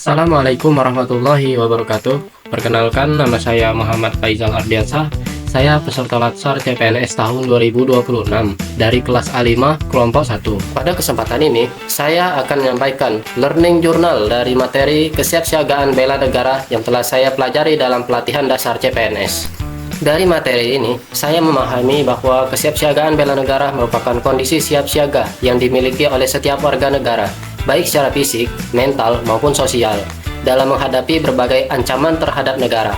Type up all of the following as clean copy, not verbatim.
Assalamualaikum warahmatullahi wabarakatuh. Perkenalkan, nama saya Muhammad Faizal Ardiansah. Saya peserta Latsar CPNS tahun 2026 dari kelas A5 kelompok 1. Pada kesempatan ini, saya akan menyampaikan learning journal dari materi kesiapsiagaan bela negara yang telah saya pelajari dalam pelatihan dasar CPNS. Dari materi ini, saya memahami bahwa kesiapsiagaan bela negara merupakan kondisi siap siaga yang dimiliki oleh setiap warga negara, baik secara fisik, mental, maupun sosial, dalam menghadapi berbagai ancaman terhadap negara.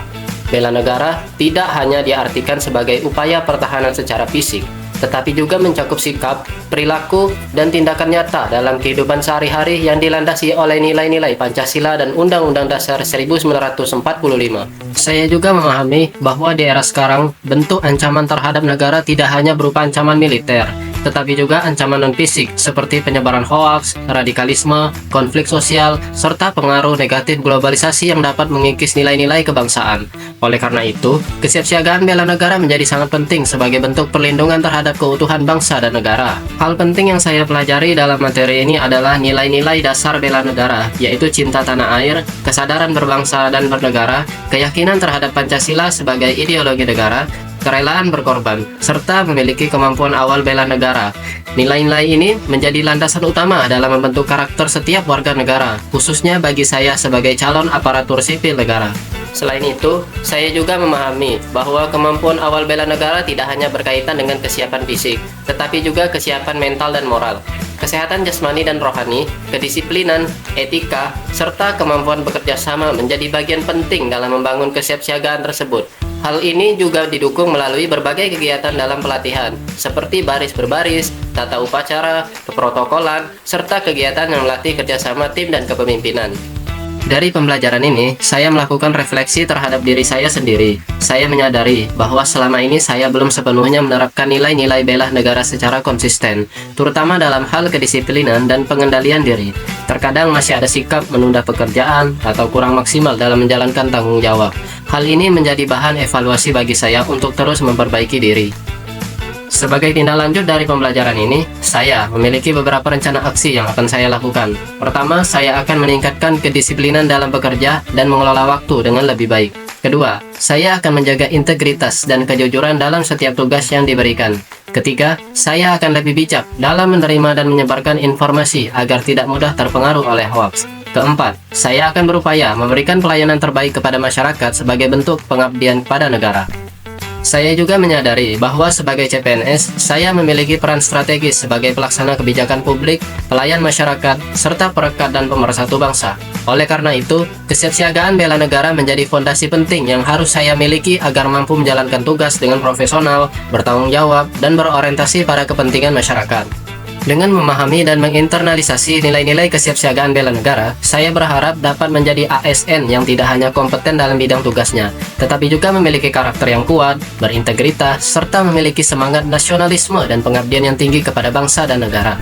Bela negara tidak hanya diartikan sebagai upaya pertahanan secara fisik, tetapi juga mencakup sikap, perilaku, dan tindakan nyata dalam kehidupan sehari-hari yang dilandasi oleh nilai-nilai Pancasila dan Undang-Undang Dasar 1945. Saya juga memahami bahwa di era sekarang, bentuk ancaman terhadap negara tidak hanya berupa ancaman militer, tetapi juga ancaman non-fisik seperti penyebaran hoaks, radikalisme, konflik sosial, serta pengaruh negatif globalisasi yang dapat mengikis nilai-nilai kebangsaan. Oleh karena itu, kesiapsiagaan bela negara menjadi sangat penting sebagai bentuk perlindungan terhadap keutuhan bangsa dan negara. Hal penting yang saya pelajari dalam materi ini adalah nilai-nilai dasar bela negara, yaitu cinta tanah air, kesadaran berbangsa dan bernegara, keyakinan terhadap Pancasila sebagai ideologi negara, kerelaan berkorban, serta memiliki kemampuan awal bela negara. Nilai-nilai ini menjadi landasan utama dalam membentuk karakter setiap warga negara, khususnya bagi saya sebagai calon aparatur sipil negara. Selain itu, saya juga memahami bahwa kemampuan awal bela negara tidak hanya berkaitan dengan kesiapan fisik, tetapi juga kesiapan mental dan moral. Kesehatan jasmani dan rohani, kedisiplinan, etika, serta kemampuan bekerja sama menjadi bagian penting dalam membangun kesiapsiagaan tersebut. Hal ini juga didukung melalui berbagai kegiatan dalam pelatihan, seperti baris berbaris, tata upacara, keprotokolan, serta kegiatan yang melatih kerjasama tim dan kepemimpinan. Dari pembelajaran ini, saya melakukan refleksi terhadap diri saya sendiri. Saya menyadari bahwa selama ini saya belum sepenuhnya menerapkan nilai-nilai bela negara secara konsisten, terutama dalam hal kedisiplinan dan pengendalian diri. Terkadang masih ada sikap menunda pekerjaan atau kurang maksimal dalam menjalankan tanggung jawab. Hal ini menjadi bahan evaluasi bagi saya untuk terus memperbaiki diri. Sebagai tindak lanjut dari pembelajaran ini, saya memiliki beberapa rencana aksi yang akan saya lakukan. Pertama, saya akan meningkatkan kedisiplinan dalam bekerja dan mengelola waktu dengan lebih baik. Kedua, saya akan menjaga integritas dan kejujuran dalam setiap tugas yang diberikan. Ketiga, saya akan lebih bijak dalam menerima dan menyebarkan informasi agar tidak mudah terpengaruh oleh hoaks. Keempat, saya akan berupaya memberikan pelayanan terbaik kepada masyarakat sebagai bentuk pengabdian pada negara. Saya juga menyadari bahwa sebagai CPNS, saya memiliki peran strategis sebagai pelaksana kebijakan publik, pelayan masyarakat, serta perekat dan pemersatu bangsa. Oleh karena itu, kesiapsiagaan bela negara menjadi fondasi penting yang harus saya miliki agar mampu menjalankan tugas dengan profesional, bertanggung jawab, dan berorientasi pada kepentingan masyarakat. Dengan memahami dan menginternalisasi nilai-nilai kesiapsiagaan bela negara, saya berharap dapat menjadi ASN yang tidak hanya kompeten dalam bidang tugasnya, tetapi juga memiliki karakter yang kuat, berintegritas, serta memiliki semangat nasionalisme dan pengabdian yang tinggi kepada bangsa dan negara.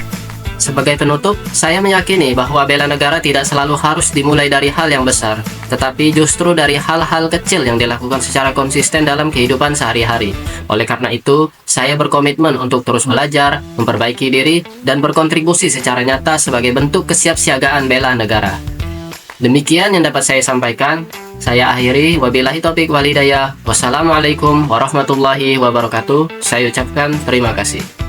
Sebagai penutup, saya meyakini bahwa bela negara tidak selalu harus dimulai dari hal yang besar, tetapi justru dari hal-hal kecil yang dilakukan secara konsisten dalam kehidupan sehari-hari. Oleh karena itu, saya berkomitmen untuk terus belajar, memperbaiki diri, dan berkontribusi secara nyata sebagai bentuk kesiapsiagaan bela negara. Demikian yang dapat saya sampaikan. Saya akhiri, wabillahi taufiq wal hidayah. Wassalamualaikum warahmatullahi wabarakatuh. Saya ucapkan terima kasih.